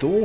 2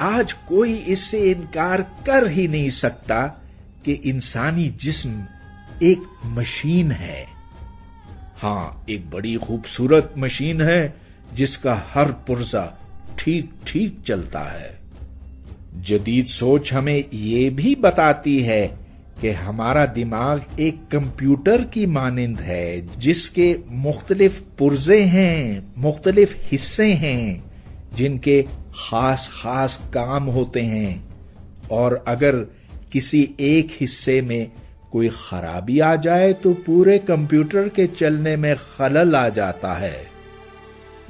آج کوئی اس سے انکار کر ہی نہیں سکتا کہ انسانی جسم ایک مشین ہے. ہاں، ایک بڑی خوبصورت مشین ہے جس کا ہر پرزہ ٹھیک ٹھیک چلتا ہے. جدید سوچ ہمیں یہ بھی بتاتی ہے کہ ہمارا دماغ ایک کمپیوٹر کی مانند ہے جس کے مختلف پرزے ہیں، مختلف حصے ہیں جن کے خاص خاص کام ہوتے ہیں، اور اگر کسی ایک حصے میں کوئی خرابی آ جائے تو پورے کمپیوٹر کے چلنے میں خلل آ جاتا ہے.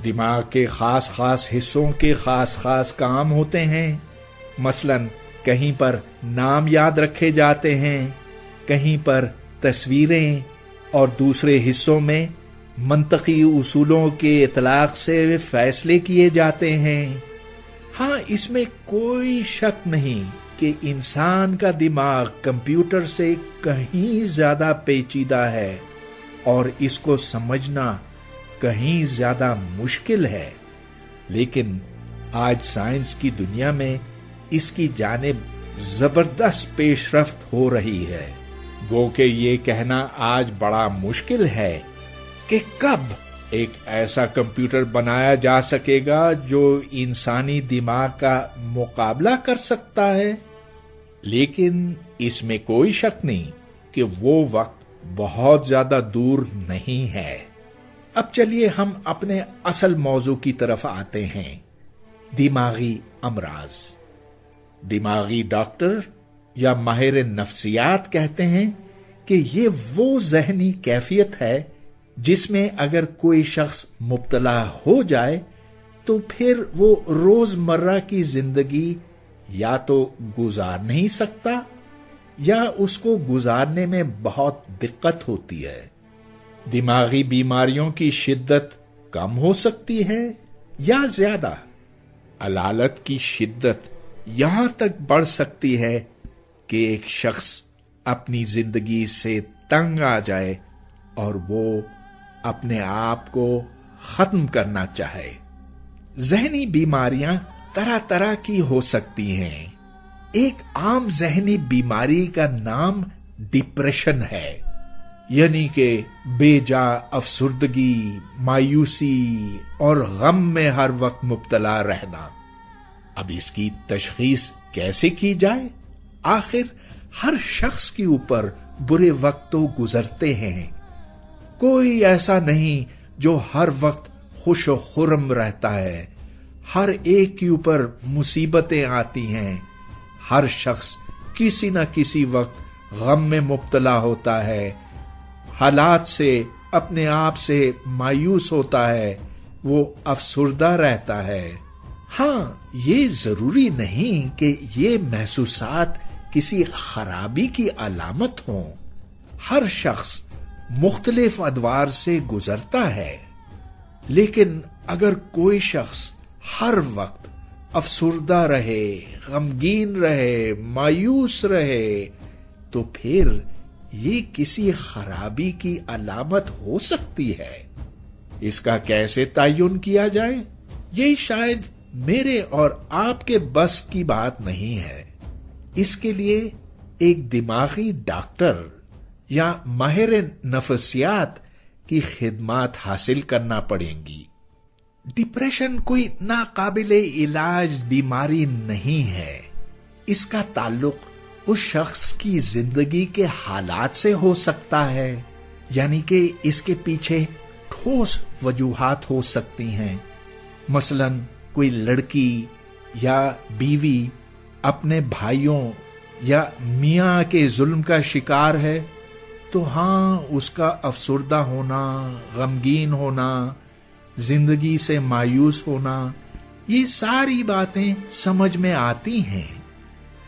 دماغ کے خاص خاص حصوں کے خاص خاص کام ہوتے ہیں. مثلا کہیں پر نام یاد رکھے جاتے ہیں، کہیں پر تصویریں، اور دوسرے حصوں میں منطقی اصولوں کے اطلاق سے فیصلے کیے جاتے ہیں. ہاں، اس میں کوئی شک نہیں کہ انسان کا دماغ کمپیوٹر سے کہیں زیادہ پیچیدہ ہے اور اس کو سمجھنا کہیں زیادہ مشکل ہے. لیکن آج سائنس کی دنیا میں اس کی جانب زبردست پیش رفت ہو رہی ہے. گو کہ یہ کہنا آج بڑا مشکل ہے کہ کب ایک ایسا کمپیوٹر بنایا جا سکے گا جو انسانی دماغ کا مقابلہ کر سکتا ہے. لیکن اس میں کوئی شک نہیں کہ وہ وقت بہت زیادہ دور نہیں ہے. اب چلیے ہم اپنے اصل موضوع کی طرف آتے ہیں، دماغی امراض. دماغی ڈاکٹر یا ماہر نفسیات کہتے ہیں کہ یہ وہ ذہنی کیفیت ہے جس میں اگر کوئی شخص مبتلا ہو جائے تو پھر وہ روزمرہ کی زندگی یا تو گزار نہیں سکتا یا اس کو گزارنے میں بہت دقت ہوتی ہے. دماغی بیماریوں کی شدت کم ہو سکتی ہے یا زیادہ. علالت کی شدت یہاں تک بڑھ سکتی ہے کہ ایک شخص اپنی زندگی سے تنگ آ جائے اور وہ اپنے آپ کو ختم کرنا چاہے. ذہنی بیماریاں طرح طرح کی ہو سکتی ہیں. ایک عام ذہنی بیماری کا نام ڈپریشن ہے، یعنی کہ بے جا افسردگی، مایوسی اور غم میں ہر وقت مبتلا رہنا. اب اس کی تشخیص کیسے کی جائے؟ آخر ہر شخص کے اوپر برے وقت تو گزرتے ہیں. کوئی ایسا نہیں جو ہر وقت خوش و خرم رہتا ہے. ہر ایک کے اوپر مصیبتیں آتی ہیں. ہر شخص کسی نہ کسی وقت غم میں مبتلا ہوتا ہے، حالات سے اپنے آپ سے مایوس ہوتا ہے، وہ افسردہ رہتا ہے. ہاں، یہ ضروری نہیں کہ یہ محسوسات کسی خرابی کی علامت ہوں. ہر شخص مختلف ادوار سے گزرتا ہے، لیکن اگر کوئی شخص ہر وقت افسردہ رہے، غمگین رہے، مایوس رہے تو پھر یہ کسی خرابی کی علامت ہو سکتی ہے. اس کا کیسے تعین کیا جائے؟ یہ شاید میرے اور آپ کے بس کی بات نہیں ہے. اس کے لیے ایک دماغی ڈاکٹر یا ماہر نفسیات کی خدمات حاصل کرنا پڑیں گی. ڈپریشن کوئی ناقابل علاج بیماری نہیں ہے. اس کا تعلق اس شخص کی زندگی کے حالات سے ہو سکتا ہے، یعنی کہ اس کے پیچھے ٹھوس وجوہات ہو سکتی ہیں. مثلا کوئی لڑکی یا بیوی اپنے بھائیوں یا میاں کے ظلم کا شکار ہے تو ہاں، اس کا افسردہ ہونا، غمگین ہونا، زندگی سے مایوس ہونا، یہ ساری باتیں سمجھ میں آتی ہیں.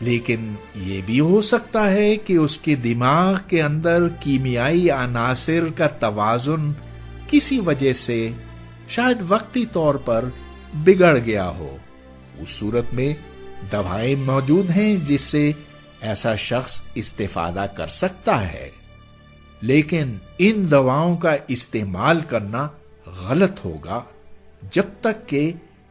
لیکن یہ بھی ہو سکتا ہے کہ اس کے دماغ کے اندر کیمیائی عناصر کا توازن کسی وجہ سے شاید وقتی طور پر بگڑ گیا ہو. اس صورت میں دوائیں موجود ہیں جس سے ایسا شخص استفادہ کر سکتا ہے، لیکن ان دواؤں کا استعمال کرنا غلط ہوگا جب تک کہ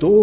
2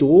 2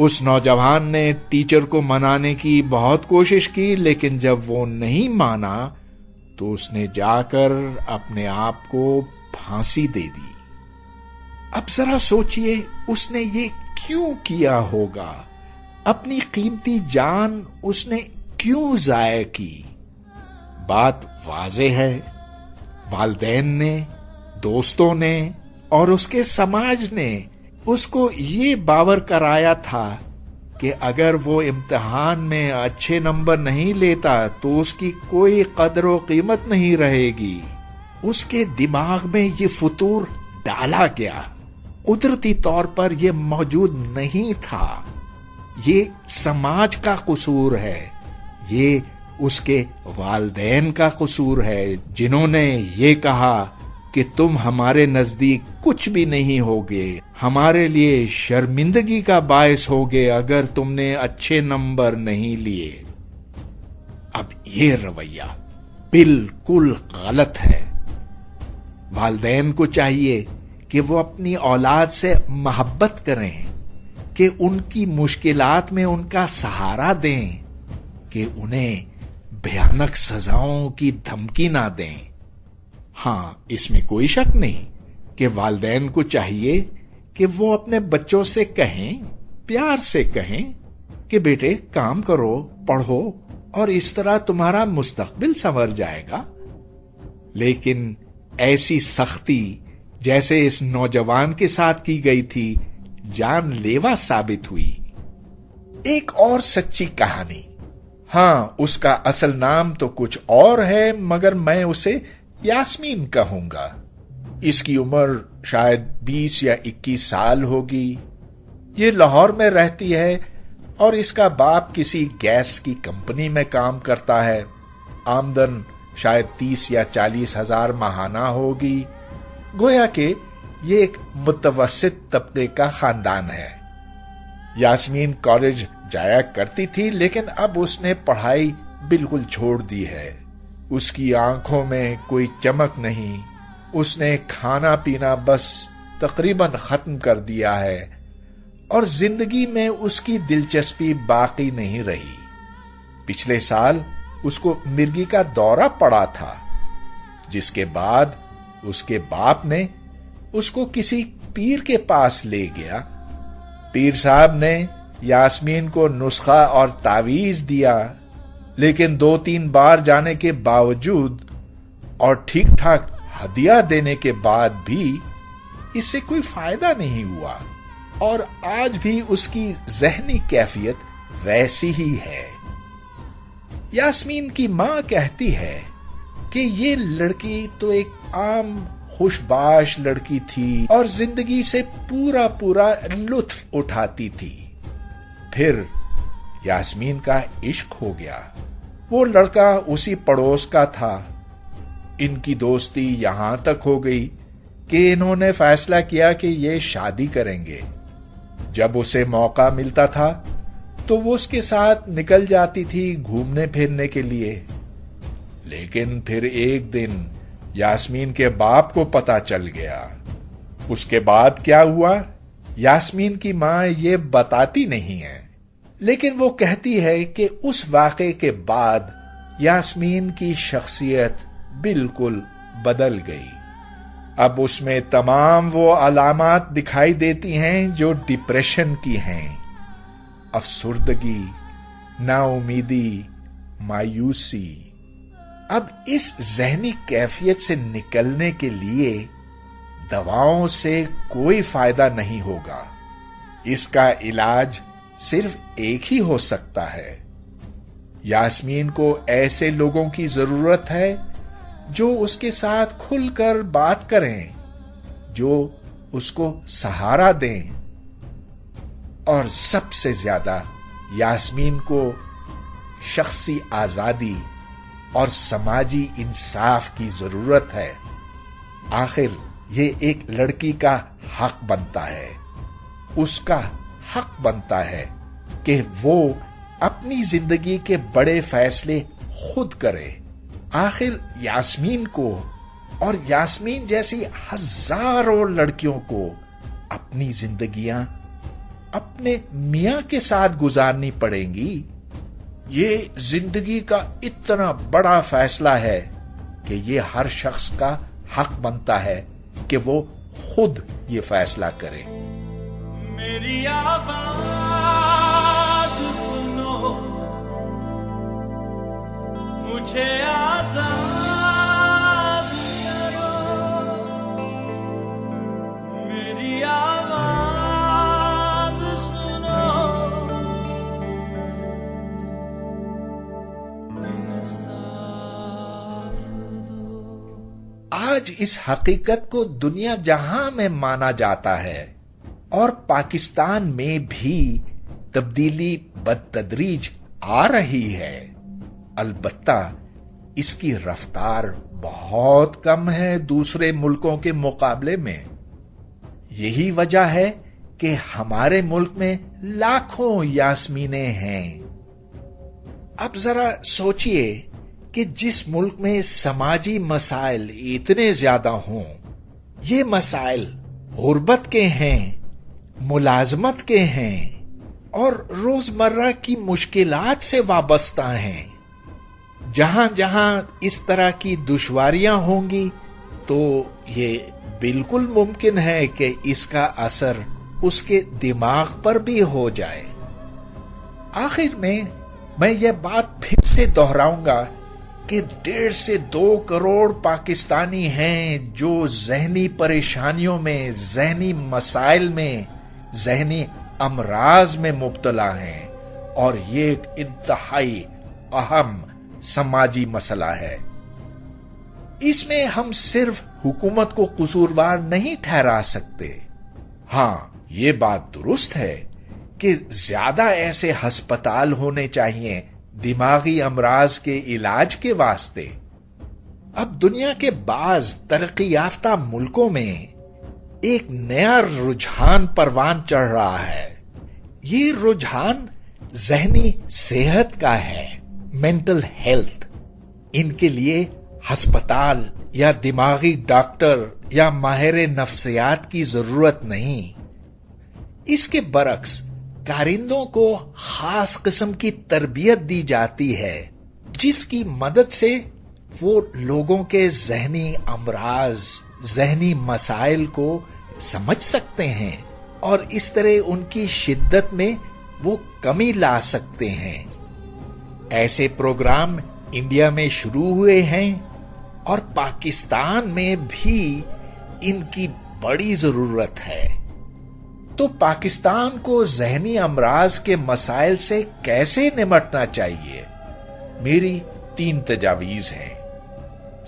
اس نوجوان نے ٹیچر کو منانے کی بہت کوشش کی، لیکن جب وہ نہیں مانا تو اس نے جا کر اپنے آپ کو پھانسی دے دی۔ اب ذرا سوچئے اس نے یہ کیوں کیا ہوگا؟ اپنی قیمتی جان اس نے کیوں ضائع کی؟ بات واضح ہے، والدین نے، دوستوں نے اور اس کے سماج نے اس کو یہ باور کرایا تھا کہ اگر وہ امتحان میں اچھے نمبر نہیں لیتا تو اس کی کوئی قدر و قیمت نہیں رہے گی۔ اس کے دماغ میں یہ فطور ڈالا گیا، قدرتی طور پر یہ موجود نہیں تھا۔ یہ سماج کا قصور ہے، یہ اس کے والدین کا قصور ہے، جنہوں نے یہ کہا کہ تم ہمارے نزدیک کچھ بھی نہیں ہوگے، ہمارے لیے شرمندگی کا باعث ہوگے اگر تم نے اچھے نمبر نہیں لیے۔ اب یہ رویہ بالکل غلط ہے۔ والدین کو چاہیے کہ وہ اپنی اولاد سے محبت کریں، کہ ان کی مشکلات میں ان کا سہارا دیں، کہ انہیں بھیانک سزاؤں کی دھمکی نہ دیں۔ ہاں، اس میں کوئی شک نہیں کہ والدین کو چاہیے کہ وہ اپنے بچوں سے کہیں، پیار سے کہیں کہ بیٹے کام کرو، پڑھو، اور اس طرح تمہارا مستقبل سنور جائے گا۔ لیکن ایسی سختی جیسے اس نوجوان کے ساتھ کی گئی تھی جان لیوا ثابت ہوئی۔ ایک اور سچی کہانی، ہاں اس کا اصل نام تو کچھ اور ہے مگر میں اسے یاسمین کہوں گا۔ اس کی عمر شاید 20 یا 21 سال ہوگی۔ یہ لاہور میں رہتی ہے اور اس کا باپ کسی گیس کی کمپنی میں کام کرتا ہے۔ آمدن شاید 30 یا 40 ہزار ماہانہ ہوگی۔ گویا کہ یہ ایک متوسط طبقے کا خاندان ہے۔ یاسمین کالج جایا کرتی تھی لیکن اب اس نے پڑھائی بالکل چھوڑ دی ہے۔ اس کی آنکھوں میں کوئی چمک نہیں، اس نے کھانا پینا بس تقریباً ختم کر دیا ہے اور زندگی میں اس کی دلچسپی باقی نہیں رہی۔ پچھلے سال اس کو مرگی کا دورہ پڑا تھا، جس کے بعد اس کے باپ نے اس کو کسی پیر کے پاس لے گیا۔ پیر صاحب نے یاسمین کو نسخہ اور تعویذ دیا، لیکن 2-3 بار جانے کے باوجود اور ٹھیک ٹھاک ہدیہ دینے کے بعد بھی اس سے کوئی فائدہ نہیں ہوا، اور آج بھی اس کی ذہنی کیفیت ویسی ہی ہے۔ یاسمین کی ماں کہتی ہے کہ یہ لڑکی تو ایک عام خوش باش لڑکی تھی اور زندگی سے پورا لطف اٹھاتی تھی۔ پھر یاسمین کا عشق ہو گیا۔ وہ لڑکا اسی پڑوس کا تھا۔ ان کی دوستی یہاں تک ہو گئی کہ انہوں نے فیصلہ کیا کہ یہ شادی کریں گے۔ جب اسے موقع ملتا تھا تو وہ اس کے ساتھ نکل جاتی تھی گھومنے پھرنے کے لیے۔ لیکن پھر ایک دن یاسمین کے باپ کو پتہ چل گیا۔ اس کے بعد کیا ہوا یاسمین کی ماں یہ بتاتی نہیں ہے، لیکن وہ کہتی ہے کہ اس واقعے کے بعد یاسمین کی شخصیت بالکل بدل گئی۔ اب اس میں تمام وہ علامات دکھائی دیتی ہیں جو ڈپریشن کی ہیں: افسردگی، نا امیدی، مایوسی۔ اب اس ذہنی کیفیت سے نکلنے کے لیے دواؤں سے کوئی فائدہ نہیں ہوگا۔ اس کا علاج صرف ایک ہی ہو سکتا ہے۔ یاسمین کو ایسے لوگوں کی ضرورت ہے جو اس کے ساتھ کھل کر بات کریں، جو اس کو سہارا دیں، اور سب سے زیادہ یاسمین کو شخصی آزادی اور سماجی انصاف کی ضرورت ہے۔ آخر یہ ایک لڑکی کا حق بنتا ہے، اس کا حق بنتا ہے کہ وہ اپنی زندگی کے بڑے فیصلے خود کرے۔ آخر یاسمین کو اور یاسمین جیسی ہزاروں لڑکیوں کو اپنی زندگیاں اپنے میاں کے ساتھ گزارنی پڑیں گی۔ یہ زندگی کا اتنا بڑا فیصلہ ہے کہ یہ ہر شخص کا حق بنتا ہے کہ وہ خود یہ فیصلہ کرے۔ میری آواز سنو، مجھے آزاد کرو، میری آواز سنو، انصاف دو۔ آج اس حقیقت کو دنیا جہاں میں مانا جاتا ہے اور پاکستان میں بھی تبدیلی بدتدریج آ رہی ہے، البتہ اس کی رفتار بہت کم ہے دوسرے ملکوں کے مقابلے میں۔ یہی وجہ ہے کہ ہمارے ملک میں لاکھوں یاسمینیں ہیں۔ اب ذرا سوچئے کہ جس ملک میں سماجی مسائل اتنے زیادہ ہوں، یہ مسائل غربت کے ہیں، ملازمت کے ہیں اور روزمرہ کی مشکلات سے وابستہ ہیں، جہاں جہاں اس طرح کی دشواریاں ہوں گی تو یہ بالکل ممکن ہے کہ اس کا اثر اس کے دماغ پر بھی ہو جائے۔ آخر میں یہ بات پھر سے دہراؤں گا کہ 1.5 سے 2 کروڑ پاکستانی ہیں جو ذہنی پریشانیوں میں، ذہنی مسائل میں، ذہنی امراض میں مبتلا ہیں، اور یہ ایک انتہائی اہم سماجی مسئلہ ہے۔ اس میں ہم صرف حکومت کو قصوروار نہیں ٹھہرا سکتے۔ ہاں، یہ بات درست ہے کہ زیادہ ایسے ہسپتال ہونے چاہیے دماغی امراض کے علاج کے واسطے۔ اب دنیا کے بعض ترقی یافتہ ملکوں میں ایک نیا رجحان پروان چڑھ رہا ہے۔ یہ رجحان ذہنی صحت کا ہے، مینٹل ہیلتھ۔ ان کے لیے ہسپتال یا دماغی ڈاکٹر یا ماہر نفسیات کی ضرورت نہیں۔ اس کے برعکس کارندوں کو خاص قسم کی تربیت دی جاتی ہے جس کی مدد سے وہ لوگوں کے ذہنی امراض، ذہنی مسائل کو سمجھ سکتے ہیں اور اس طرح ان کی شدت میں وہ کمی لا سکتے ہیں۔ ایسے پروگرام انڈیا میں شروع ہوئے ہیں اور پاکستان میں بھی ان کی بڑی ضرورت ہے۔ تو پاکستان کو ذہنی امراض کے مسائل سے کیسے نمٹنا چاہیے؟ میری 3 تجاویز ہیں۔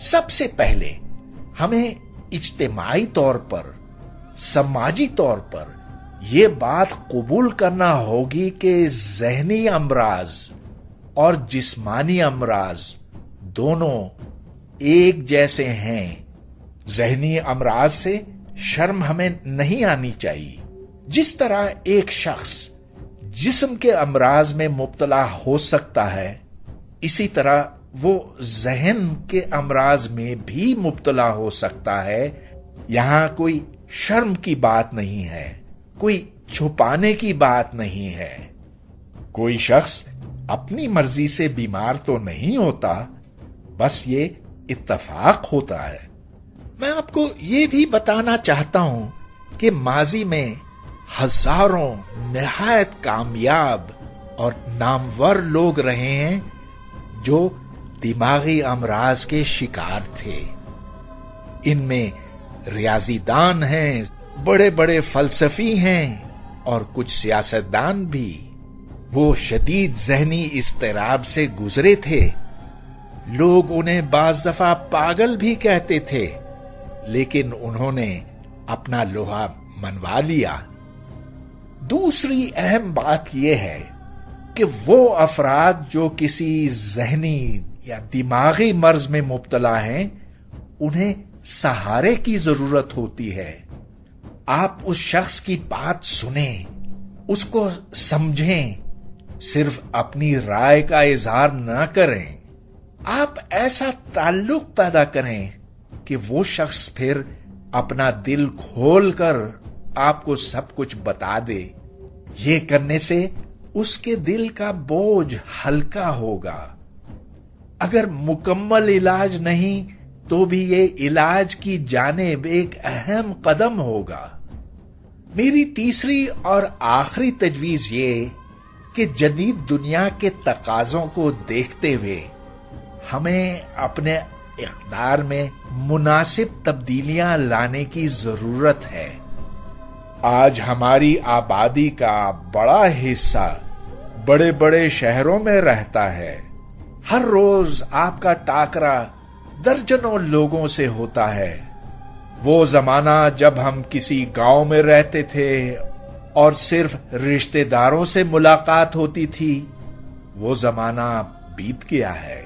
سب سے پہلے ہمیں اجتماعی طور پر، سماجی طور پر یہ بات قبول کرنا ہوگی کہ ذہنی امراض اور جسمانی امراض دونوں ایک جیسے ہیں۔ ذہنی امراض سے شرم ہمیں نہیں آنی چاہیے۔ جس طرح ایک شخص جسم کے امراض میں مبتلا ہو سکتا ہے، اسی طرح وہ ذہن کے امراض میں بھی مبتلا ہو سکتا ہے۔ یہاں کوئی شرم کی بات نہیں ہے، کوئی چھپانے کی بات نہیں ہے۔ کوئی شخص اپنی مرضی سے بیمار تو نہیں ہوتا، بس یہ اتفاق ہوتا ہے۔ میں آپ کو یہ بھی بتانا چاہتا ہوں کہ ماضی میں ہزاروں نہایت کامیاب اور نامور لوگ رہے ہیں جو دماغی امراض کے شکار تھے۔ ان میں ریاضی دان ہیں، بڑے بڑے فلسفی ہیں اور کچھ سیاستدان بھی۔ وہ شدید ذہنی اضطراب سے گزرے تھے۔ لوگ انہیں بعض دفعہ پاگل بھی کہتے تھے، لیکن انہوں نے اپنا لوہا منوا لیا۔ دوسری اہم بات یہ ہے کہ وہ افراد جو کسی ذہنی یا دماغی مرض میں مبتلا ہیں، انہیں سہارے کی ضرورت ہوتی ہے۔ آپ اس شخص کی بات سنیں، اس کو سمجھیں، صرف اپنی رائے کا اظہار نہ کریں۔ آپ ایسا تعلق پیدا کریں کہ وہ شخص پھر اپنا دل کھول کر آپ کو سب کچھ بتا دے۔ یہ کرنے سے اس کے دل کا بوجھ ہلکا ہوگا. اگر مکمل علاج نہیں تو بھی یہ علاج کی جانب ایک اہم قدم ہوگا. میری تیسری اور آخری تجویز یہ کہ جدید دنیا کے تقاضوں کو دیکھتے ہوئے ہمیں اپنے اقدار میں مناسب تبدیلیاں لانے کی ضرورت ہے. آج ہماری آبادی کا بڑا حصہ بڑے بڑے شہروں میں رہتا ہے. ہر روز آپ کا ٹاکرا درجنوں لوگوں سے ہوتا ہے. وہ زمانہ جب ہم کسی گاؤں میں رہتے تھے اور صرف رشتہ داروں سے ملاقات ہوتی تھی، وہ زمانہ بیت گیا ہے.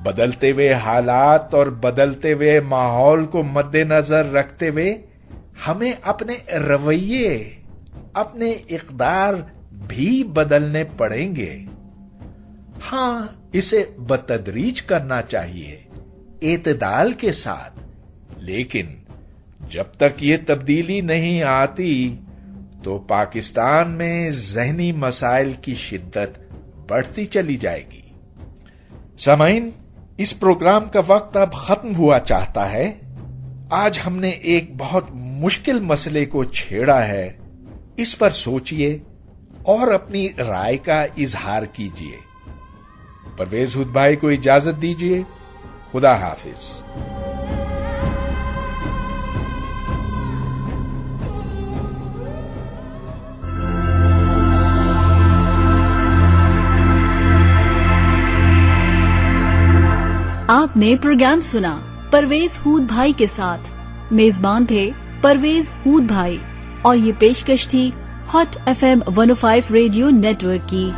بدلتے ہوئے حالات اور بدلتے ہوئے ماحول کو مد نظر رکھتے ہوئے ہمیں اپنے رویے، اپنے اقدار بھی بدلنے پڑیں گے. ہاں، اسے بتدریج کرنا چاہیے، اعتدال کے ساتھ. لیکن جب تک یہ تبدیلی نہیں آتی تو پاکستان میں ذہنی مسائل کی شدت بڑھتی چلی جائے گی. سامعین، اس پروگرام کا وقت اب ختم ہوا چاہتا ہے. آج ہم نے ایک بہت مشکل مسئلے کو چھیڑا ہے. اس پر سوچئے اور اپنی رائے کا اظہار کیجئے. پرویز ہود بھائی کو اجازت دیجئے. خدا حافظ. آپ نے پروگرام سنا پرویز ہود بھائی کے ساتھ. میزبان تھے پرویز ہود بھائی اور یہ پیشکش تھی hot FM 105 radio network کی.